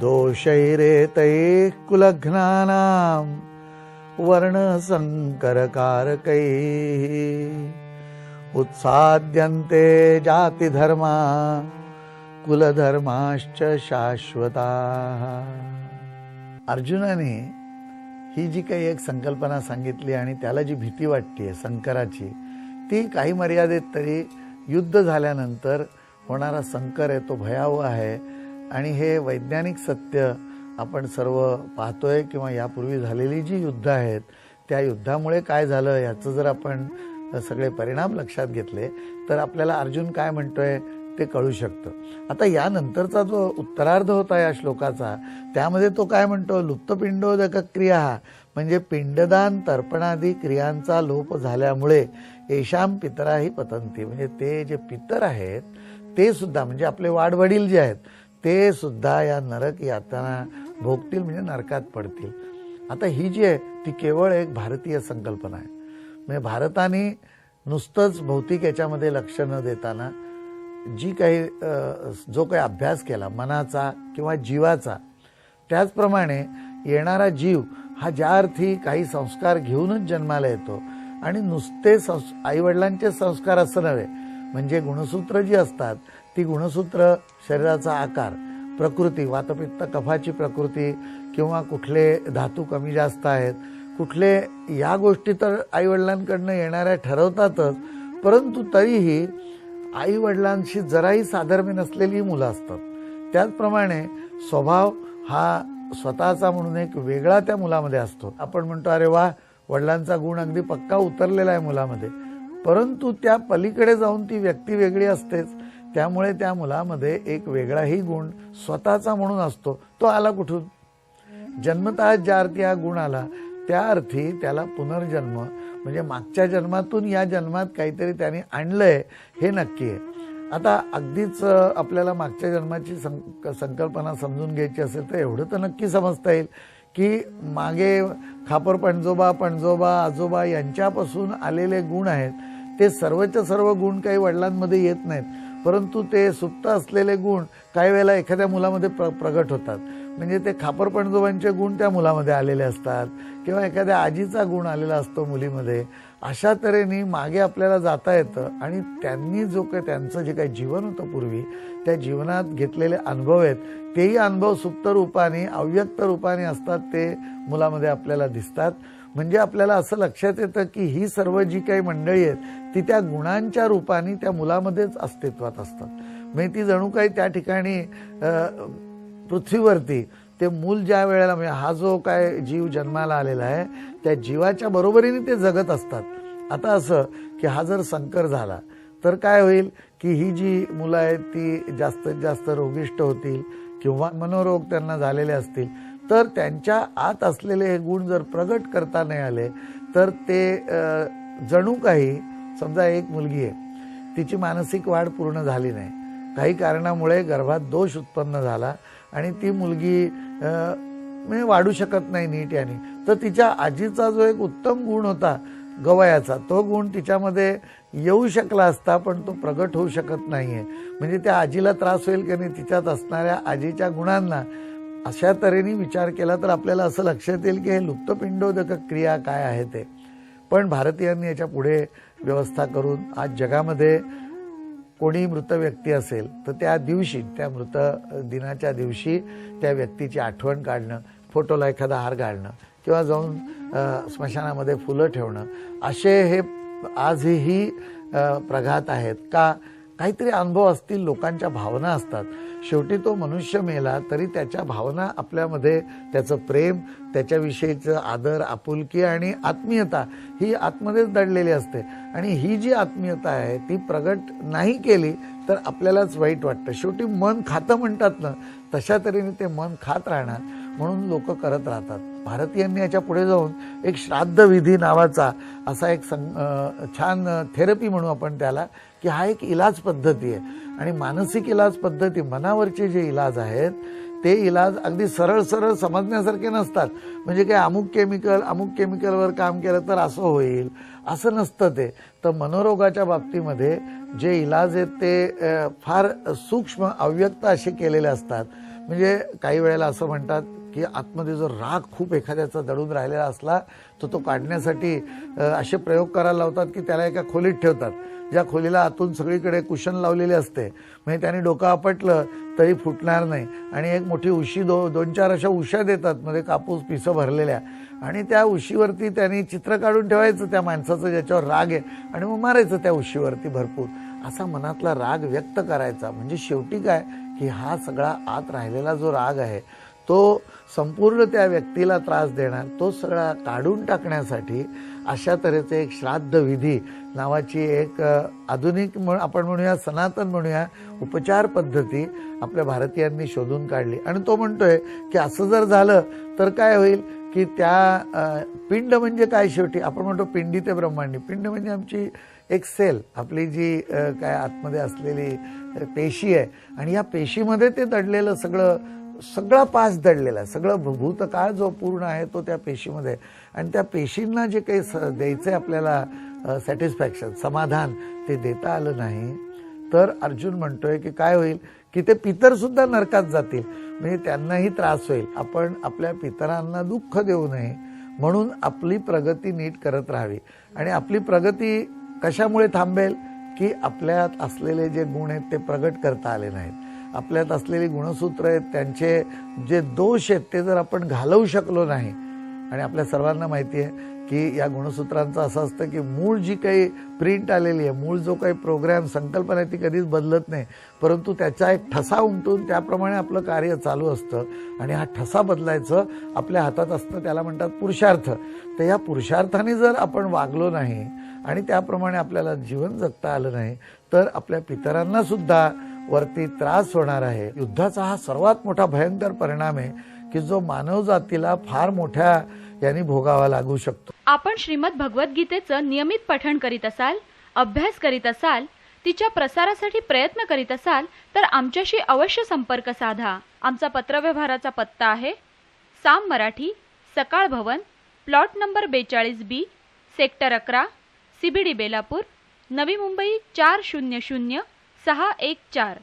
दोषैरेतैः कुलघ्नानां वर्णसंकरकारकैः उत्साद्यन्ते जातिधर्मा कुलधर्माश्च शाश्वताः. अर्जुनाने ही जी काही एक संकल्पना सांगितली आणि त्याला जी भीती वाटते संकराची, ती काही मर्यादेत तरी युद्ध झाल्यानंतर होणारा संकर आहे तो भयावह आहे. आणि हे वैज्ञानिक सत्य आपण सर्व पाहतोय किंवा यापूर्वी झालेली जी युद्ध आहेत त्या युद्धामुळे काय झालं याचं जर आपण सगळे परिणाम लक्षात घेतले तर आपल्याला अर्जुन काय म्हणतोय ते कळू शकतं. आता यानंतरचा जो उत्तरार्ध होता या श्लोकाचा त्यामध्ये तो काय म्हणतो, लुप्तपिंडोदक क्रिया म्हणजे पिंडदान तर्पणादी क्रियांचा लोप झाल्यामुळे येशाम पितराही पतंती, म्हणजे ते जे पितर आहेत ते सुद्धा म्हणजे आपले वाडवडील जे आहेत ते सुद्धा या नरक यातना भोगतील, म्हणजे नरकात पडतील. आता ही जी आहे ती केवळ एक भारतीय संकल्पना आहे. म्हणजे भारताने नुसतंच भौतिक याच्यामध्ये लक्ष न देताना जी काही जो काही अभ्यास केला मनाचा किंवा जीवाचा, त्याचप्रमाणे येणारा जीव हा ज्या अर्थी काही संस्कार घेऊनच जन्माला येतो आणि नुसते आईवडिलांचे संस्कार असं नव्हे, म्हणजे गुणसूत्र जी असतात ती गुणसूत्र शरीराचा आकार, प्रकृती, वातपित्त कफाची प्रकृती किंवा कुठले धातू कमी जास्त आहेत कुठले, या गोष्टी तर आईवडिलांकडनं येणाऱ्या ठरवतातच, परंतु तरीही आईवडिलांशी जराही साधर्म्य नसलेली मुलं असतात. त्याचप्रमाणे स्वभाव हा स्वतःचा म्हणून एक वेगळा त्या मुलामध्ये असतो. आपण म्हणतो अरे वा वडिलांचा गुण अगदी पक्का उतरलेला आहे मुलामध्ये, परंतु त्या पलीकडे जाऊन ती व्यक्ती वेगळी असतेच. त्यामुळे त्या मुलामध्ये एक वेगळाही गुण स्वतःचा म्हणून असतो. तो आला कुठून? जन्मतः ज्या अर्थी हा गुण आला त्या अर्थी त्याला पुनर्जन्म म्हणजे मागच्या जन्मातून या जन्मात काहीतरी त्याने आणलंय हे नक्की आहे. आता अगदीच आपल्याला मागच्या जन्माची संकल्पना समजून घ्यायची असेल तर एवढं तर नक्की समजता येईल की मागे खापर पणजोबा आजोबा यांच्यापासून आलेले गुण आहेत ते सर्वच्या सर्व गुण काही वडिलांमध्ये येत नाहीत, परंतु ते सुप्त असलेले गुण काही वेळेला एखाद्या मुलामध्ये प्रगट होतात. म्हणजे ते खापर पणजोबांचे गुण त्या मुलामध्ये आलेले असतात किंवा एखाद्या आजीचा गुण आलेला असतो मुलीमध्ये. अशा तऱ्हेने मागे आपल्याला जाता येतं आणि त्यांनी जो काही त्यांचं जे काही जीवन होतं पूर्वी त्या जीवनात घेतलेले अनुभव आहेत तेही अनुभव सुप्त रूपाने अव्यक्त रूपाने असतात, ते मुलामध्ये आपल्याला दिसतात. म्हणजे आपल्याला असं लक्षात येतं की ही सर्व जी काही मंडळी आहेत ती त्या गुणांच्या रूपाने त्या मुलामध्येच अस्तित्वात असतात. म्हणजे ती जणू काही त्या ठिकाणी पृथ्वीवरती ते मूल ज्या वेळेला म्हणजे हा जो काय जीव जन्माला आलेला आहे त्या जीवाच्या बरोबरीने ते जगत असतात. आता असं की हा जर संकर झाला तर काय होईल की ही जी मुलं आहेत ती जास्तीत जास्त रोगिष्ट होतील किंवा मनोरोग त्यांना झालेले असतील, तर त्यांच्या आत असलेले हे गुण जर प्रगट करता नाही आले तर ते जणू काही, समजा एक मुलगी आहे तिची मानसिक वाढ पूर्ण झाली नाही, काही कारणामुळे गर्भात दोष उत्पन्न झाला आणि ती मुलगी म्हणजे वाढू शकत नाही नीट याने, तर तिच्या आजीचा जो एक उत्तम गुण होता गवयाचा तो गुण तिच्यामध्ये येऊ शकला असता पण तो प्रगट होऊ शकत नाहीये. म्हणजे त्या आजीला त्रास होईल की नाही तिच्यात असणाऱ्या आजीच्या गुणांना. अशा तऱ्हेने विचार केला तर आपल्याला असं लक्षात येईल की हे लुप्तपिंडोदक क्रिया काय आहे ते. पण भारतीयांनी याच्या पुढे व्यवस्था करून आज जगामध्ये कोणी मृत व्यक्ती असेल तर त्या दिवशी, त्या मृत दिनाच्या दिवशी त्या व्यक्तीची आठवण काढणं, फोटोला एखादा हार घालणं किंवा जाऊन स्मशानामध्ये फुलं ठेवणं, असे हे आजही प्रघात आहेत. का? काहीतरी अनुभव असतील, लोकांच्या भावना असतात. शेवटी तो मनुष्य मेला तरी त्याच्या भावना आपल्यामध्ये, त्याचं प्रेम, त्याच्याविषयीचं आदर, आपुलकी आणि आत्मीयता ही आतमध्येच दडलेली असते. आणि ही जी आत्मीयता आहे ती प्रगट नाही केली तर आपल्यालाच वाईट वाटतं. शेवटी मन खातं म्हणतात ना, तशा तऱ्हेने ते मन खात राहणार म्हणून लोक करत राहतात. भारतीयांनी याच्या पुढे जाऊन एक श्राद्ध विधी नावाचा असा एक छान थेरपी म्हणू आपण त्याला, की हा एक इलाज पद्धती आहे. आणि मानसिक इलाज पद्धती, मनावरचे जे इलाज आहेत ते इलाज अगदी सरळ सरळ समजण्यासारखे नसतात. म्हणजे काय अमुक केमिकलवर काम केलं तर असं होईल असं नसतं ते. तर मनोरोगाच्या बाबतीमध्ये जे इलाज आहेत ते फार सूक्ष्म अव्यक्त असे केलेले असतात. म्हणजे काही वेळेला असं म्हणतात की आतमध्ये जो राग खूप एखाद्याचा दडून राहिलेला असला तर तो काढण्यासाठी असे प्रयोग करायला लावतात की त्याला एका खोलीत ठेवतात, ज्या खोलीला आतून सगळीकडे कुशन लावलेली असते, म्हणजे त्याने डोकं आपटलं तरी फुटणार नाही. आणि एक मोठी उशी दोन चार अशा उशा देतात, मध्ये कापूस पिसं भरलेल्या, आणि त्या उशीवरती त्यांनी चित्र काढून ठेवायचं त्या माणसाचं ज्याच्यावर राग आहे, आणि मग मारायचं त्या उशीवरती भरपूर. असा मनातला राग व्यक्त करायचा. म्हणजे शेवटी काय की हा सगळा आत राहिलेला जो राग आहे तो संपूर्ण त्या व्यक्तीला त्रास देणार, तो सगळा काढून टाकण्यासाठी अशा तऱ्हेचे एक श्राद्ध विधी नावाची एक आधुनिक आपण म्हणूया, सनातन म्हणूया, उपचार पद्धती आपल्या भारतीयांनी शोधून काढली. आणि तो म्हणतोय की असं जर झालं तर काय होईल की त्या पिंड म्हणजे काय, शेवटी आपण म्हणतो पिंडी ते ब्रह्मांडी. पिंड म्हणजे आमची एक सेल, आपली जी काय आतमध्ये असलेली पेशी आहे, आणि या पेशीमध्ये ते दडलेलं सगळा पास दडलेला आहे, सगळं भूतकाळ जो पूर्ण आहे तो त्या पेशीमध्ये. आणि त्या पेशींना जे काही द्यायचंय आपल्याला सॅटिस्फॅक्शन, समाधान, ते देता आलं नाही तर अर्जुन म्हणतोय की काय होईल की ते पितर सुद्धा नरकात जातील, म्हणजे त्यांनाही त्रास होईल. आपण आपल्या पितरांना दुःख देऊ नये म्हणून आपली प्रगती नीट करत राहावी. आणि आपली प्रगती कशामुळे थांबेल की आपल्यात असलेले जे गुण आहेत ते प्रगट करता आले नाहीत, आपल्यात असलेली गुणसूत्र आहेत, त्यांचे जे दोष आहेत ते जर आपण घालवू शकलो नाही. आणि आपल्या सर्वांना माहिती आहे की या गुणसूत्रांचं असं असतं की मूळ जी काही प्रिंट आलेली आहे, मूळ जो काही प्रोग्राम, संकल्पना आहे ती कधीच बदलत नाही, परंतु त्याचा एक ठसा उमटून त्याप्रमाणे आपलं कार्य चालू असतं. आणि हा ठसा बदलायचं आपल्या हातात असतं, त्याला म्हणतात पुरुषार्थ. तर या पुरुषार्थाने जर आपण वागलो नाही आणि त्याप्रमाणे आपल्याला जीवन जगता आलं नाही तर आपल्या पितरांना सुद्धा वरती त्रास होणार आहे. युद्धाचा हा सर्वात मोठा भयंकर परिणाम आहे की जो मानव जातीला फार मोठ्या यांनी भोगावा लागू शकतो. आपण श्रीमद भगवद्गीतेचं नियमित पठण करीत असाल, अभ्यास करीत असाल, तिच्या प्रसारासाठी प्रयत्न करीत असाल तर आमच्याशी अवश्य संपर्क साधा. आमचा पत्रव्यवहाराचा पत्ता आहे Saam Marathi, Sakal Bhavan, plot number 42B, sector 11, CBD Belapur, Navi Mumbai 400614.